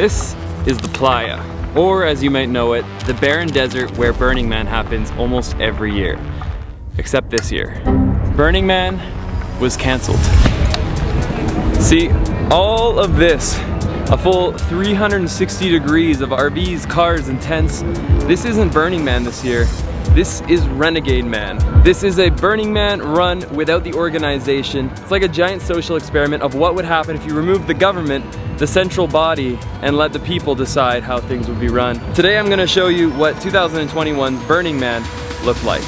This is the Playa, or as you might know it, the barren desert where Burning Man happens almost every year. Except this year. Burning Man was cancelled. See, all of this, a full 360 degrees of RVs, cars, and tents, this isn't Burning Man this year. This is Renegade Man. This is a Burning Man run without the organization. It's like a giant social experiment of what would happen if you removed the government, the central body, and let the people decide how things would be run. Today I'm going to show you what 2021's Burning Man looked like.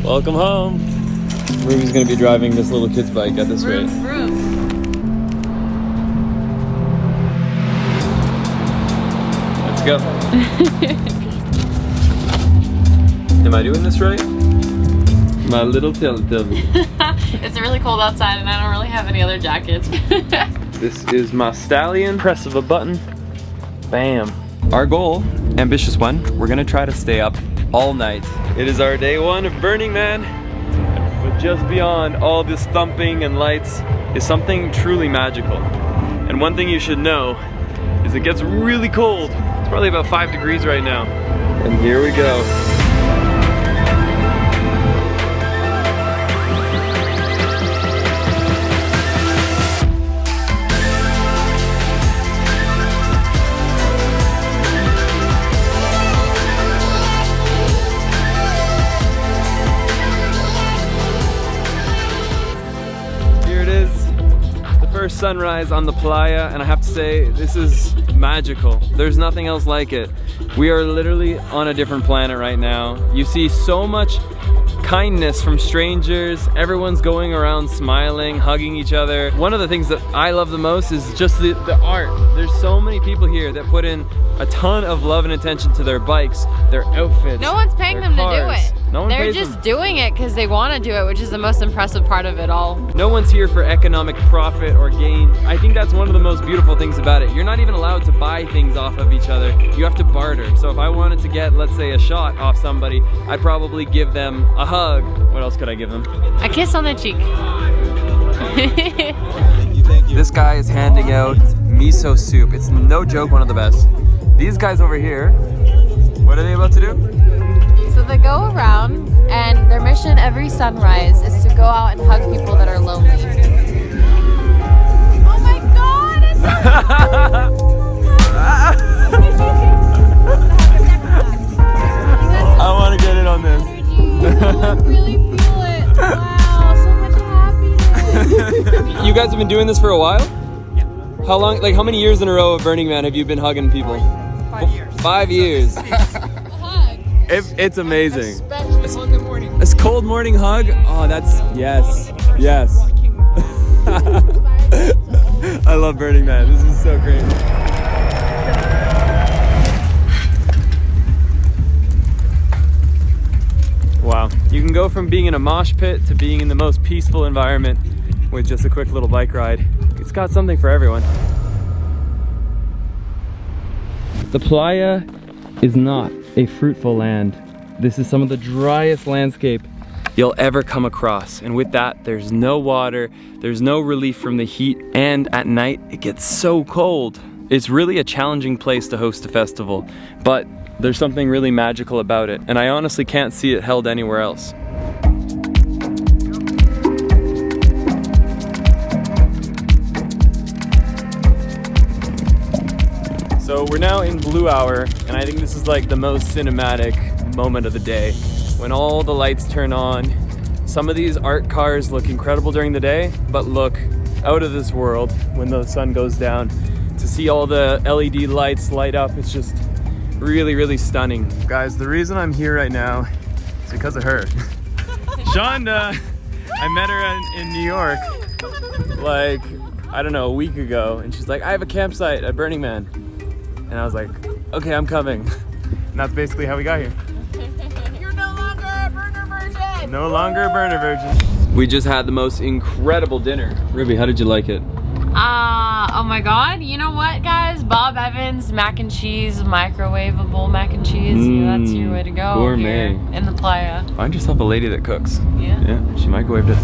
Welcome home. Ruby's gonna be driving this little kid's bike at this rate. Let's go. Am I doing this right? My little Teletubby. It's really cold outside and I don't really have any other jackets. This is my stallion. Press of a button. Bam. Our goal, ambitious one, we're gonna try to stay up all night. It is our day one of Burning Man, but just beyond all this thumping and lights is something truly magical. And one thing you should know is it gets really cold. It's probably about 5 degrees right now. And here we go. First sunrise on the Playa, and I have to say this is magical. There's nothing else like it. We are literally on a different planet right now. You see so much kindness from strangers. Everyone's going around smiling, hugging each other. One of the things that I love the most is just the art. There's so many people here that put in a ton of love and attention to their bikes, their outfits. No one's paying them cars. to do it. No one They're pays just them. doing it because they want to do it, which is the most impressive part of it all. No one's here for economic profit or gain. I think that's one of the most beautiful things about it. You're not even allowed to buy things off of each other. You have to barter. So if I wanted to get, let's say, a shot off somebody, I'd probably give them a hug. What else could I give them? A kiss on the cheek. Thank you. This guy is handing out miso soup. It's no joke one of the best. These guys over here, what are they about to do? So they go around, and their mission every sunrise is to go out and hug people that are lonely. Oh my god, it's so I want to get in on this. I really feel it. Wow, so much happiness. You guys have been doing this for a while? Yeah. How long, like how many years in a row of Burning Man have you been hugging people? 5 years. 5 years. It's amazing. Especially in the morning. This cold morning hug? Oh, that's, yes, yes. I love Burning Man. This is so great. Wow. You can go from being in a mosh pit to being in the most peaceful environment with just a quick little bike ride. It's got something for everyone. The Playa is not a fruitful land. This is some of the driest landscape you'll ever come across. And with that, there's no water, there's no relief from the heat, and at night, it gets so cold. It's really a challenging place to host a festival, but there's something really magical about it, and I honestly can't see it held anywhere else. So we're now in Blue Hour, and I think this is like the most cinematic moment of the day. When all the lights turn on, some of these art cars look incredible during the day, but look out of this world when the sun goes down. To see all the LED lights light up, it's just really, really stunning. Guys, the reason I'm here right now is because of her. Shonda, I met her in New York, like, I don't know, a week ago, and she's like, I have a campsite at Burning Man. And I was like, okay, I'm coming. And that's basically how we got here. You're no longer a burner virgin! No longer a burner virgin. We just had the most incredible dinner. Ruby, how did you like it? Oh my god, you know what guys? Bob Evans mac and cheese, microwavable mac and cheese. That's your way to go gourmet. here in the playa. Find yourself a lady that cooks. Yeah. Yeah, she microwaved it.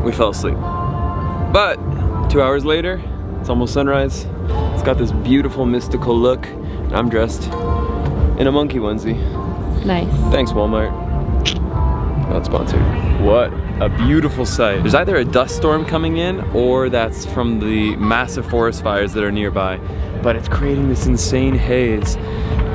We fell asleep. But 2 hours later, it's almost sunrise. It's got this beautiful mystical look. And I'm dressed in a monkey onesie. Nice. Thanks, Walmart. Not sponsored. What a beautiful sight. There's either a dust storm coming in or that's from the massive forest fires that are nearby, but it's creating this insane haze.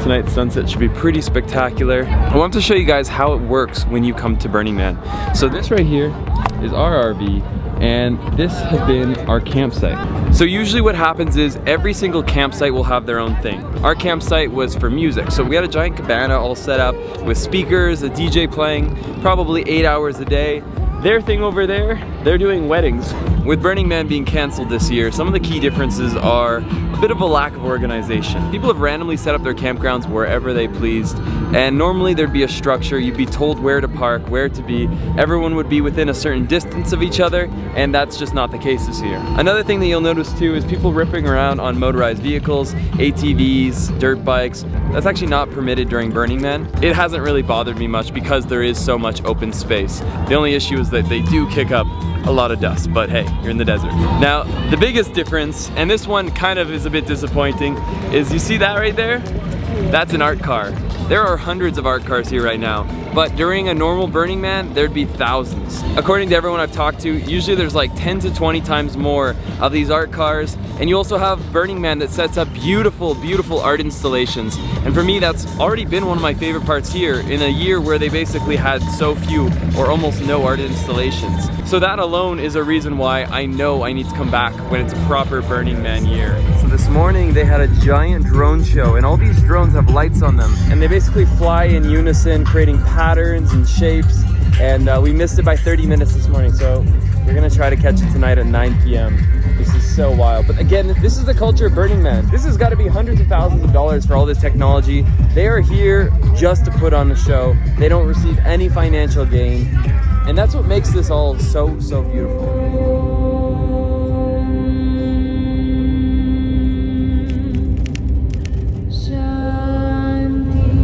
Tonight's sunset should be pretty spectacular. I want to show you guys how it works when you come to Burning Man. So this right here is our RV, and this has been our campsite. So usually what happens is every single campsite will have their own thing. Our campsite was for music, so we had a giant cabana all set up with speakers, a DJ playing, probably 8 hours a day. Their thing over there, they're doing weddings. With Burning Man being canceled this year, some of the key differences are a bit of a lack of organization. People have randomly set up their campgrounds wherever they pleased, and normally there'd be a structure, you'd be told where to park, where to be, everyone would be within a certain distance of each other, and that's just not the case this year. Another thing that you'll notice too is people ripping around on motorized vehicles, ATVs, dirt bikes. That's actually not permitted during Burning Man. It hasn't really bothered me much because there is so much open space. The only issue is that they do kick up a lot of dust, but hey, you're in the desert. Now, the biggest difference, and this one kind of is a bit disappointing, is you see that right there? That's an art car. There are hundreds of art cars here right now, but during a normal Burning Man, there'd be thousands. According to everyone I've talked to, usually there's like 10 to 20 times more of these art cars, and you also have Burning Man that sets up beautiful, beautiful art installations. And for me, that's already been one of my favorite parts here in a year where they basically had so few or almost no art installations. So that alone is a reason why I know I need to come back when it's a proper Burning Man year. So this morning they had a giant drone show, and all these drones have lights on them, and they basically fly in unison, creating patterns and shapes. And we missed it by 30 minutes this morning, so we're gonna try to catch it tonight at 9 p.m. This is so wild. But again, this is the culture of Burning Man. This has got to be hundreds of thousands of dollars for all this technology. They are here just to put on a show. They don't receive any financial gain. And that's what makes this all so, so beautiful.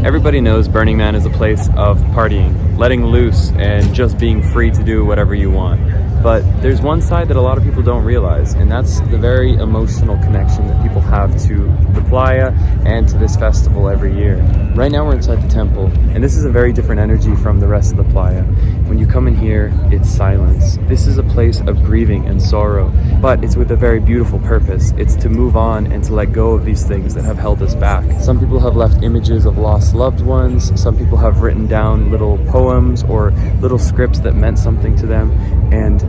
Everybody knows Burning Man is a place of partying, letting loose, and just being free to do whatever you want. But there's one side that a lot of people don't realize, and that's the very emotional connection that people have to the playa and to this festival every year. Right now we're inside the temple, and this is a very different energy from the rest of the playa. When you come in here, it's silence. This is a place of grieving and sorrow, but it's with a very beautiful purpose. It's to move on and to let go of these things that have held us back. Some people have left images of lost loved ones. Some people have written down little poems or little scripts that meant something to them, and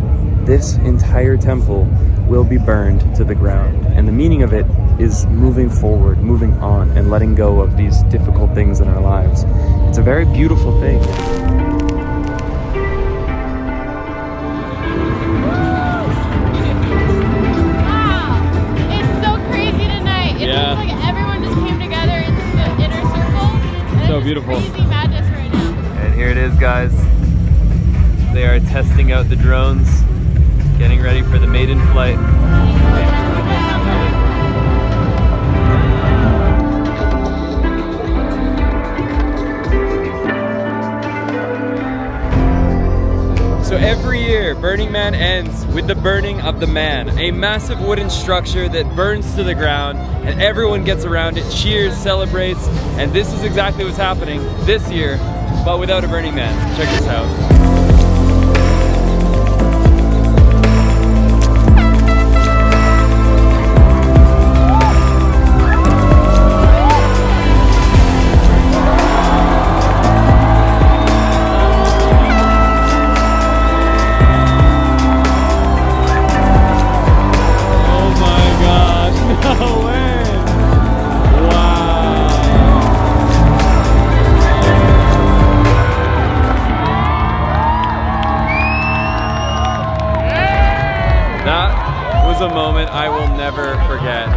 this entire temple will be burned to the ground. And the meaning of it is moving forward, moving on, and letting go of these difficult things in our lives. It's a very beautiful thing. Wow, it's so crazy tonight. It looks like everyone just came together into the inner circle. And So it's beautiful. Crazy madness right now. And here it is, guys. They are testing out the drones, getting ready for the Maiden Flight. So every year, Burning Man ends with the burning of the man, a massive wooden structure that burns to the ground, and everyone gets around it, cheers, celebrates, and this is exactly what's happening this year, but without a Burning Man. Check this out. A moment I will never forget.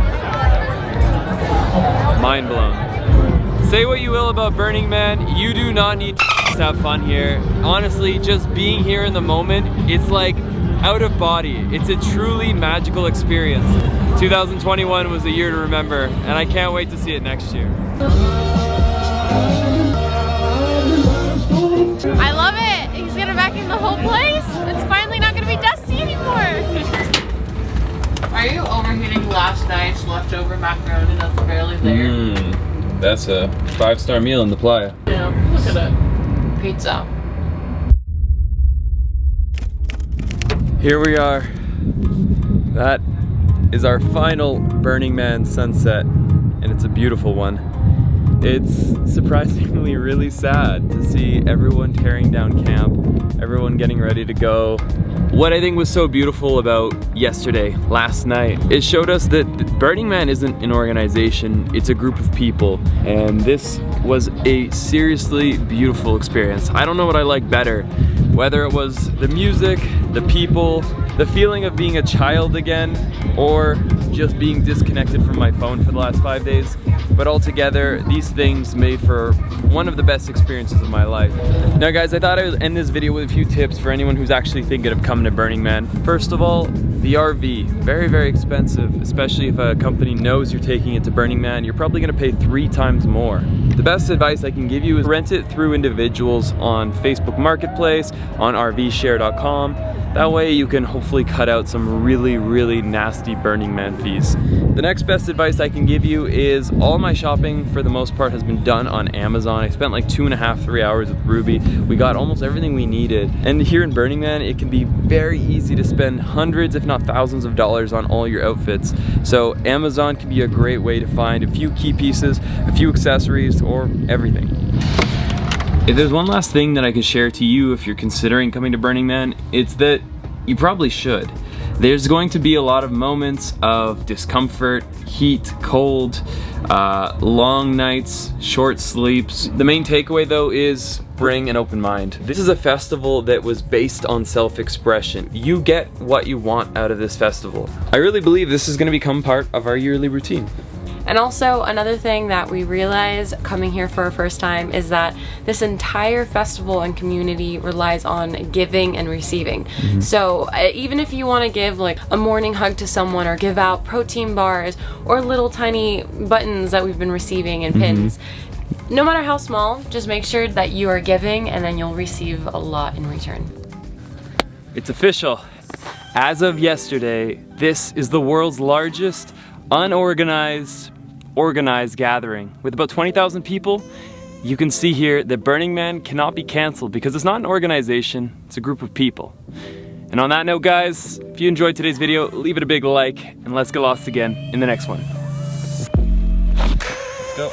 Mind blown. Say what you will about Burning Man, you do not need to have fun here. Honestly, just being here in the moment, it's like out of body. It's a truly magical experience. 2021 was a year to remember, and I can't wait to see it next year. I love it! He's gonna vacuum the whole place! It's finally not gonna be dusty anymore! Are you overheating last night's leftover macaroni that's barely there? That's a 5-star meal in the playa. Yeah, look at it. Pizza. Here we are. That is our final Burning Man sunset, and it's a beautiful one. It's surprisingly really sad to see everyone tearing down camp, everyone getting ready to go. What I think was so beautiful about yesterday, last night, it showed us that Burning Man isn't an organization, it's a group of people. And this was a seriously beautiful experience. I don't know what I like better, whether it was the music, the people, the feeling of being a child again, or just being disconnected from my phone for the last 5 days. But altogether, these things made for one of the best experiences of my life. Now guys, I thought I would end this video with a few tips for anyone who's actually thinking of coming to Burning Man. First of all, the RV, very, very expensive, especially if a company knows you're taking it to Burning Man, you're probably gonna pay 3 times more. The best advice I can give you is rent it through individuals on Facebook Marketplace, on RVshare.com. That way you can hopefully cut out some really, really nasty Burning Man fees. The next best advice I can give you is all my shopping for the most part has been done on Amazon. I spent like 2.5, 3 hours with Ruby. We got almost everything we needed. And here in Burning Man, it can be very easy to spend hundreds, if not thousands of dollars on all your outfits. So Amazon can be a great way to find a few key pieces, a few accessories, or everything. If there's one last thing that I can share to you if you're considering coming to Burning Man, it's that you probably should. There's going to be a lot of moments of discomfort, heat, cold, long nights, short sleeps. The main takeaway though is bring an open mind. This is a festival that was based on self-expression. You get what you want out of this festival. I really believe this is going to become part of our yearly routine. And also another thing that we realize coming here for our first time is that this entire festival and community relies on giving and receiving. So even if you want to give like a morning hug to someone or give out protein bars or little tiny buttons that we've been receiving and pins, no matter how small, just make sure that you are giving and then you'll receive a lot in return. It's official. As of yesterday, this is the world's largest unorganized organized gathering with about 20,000 people. You can see here that Burning Man cannot be canceled because it's not an organization, it's a group of people. And on that note guys, if you enjoyed today's video, leave it a big like and let's get lost again in the next one. Let's go.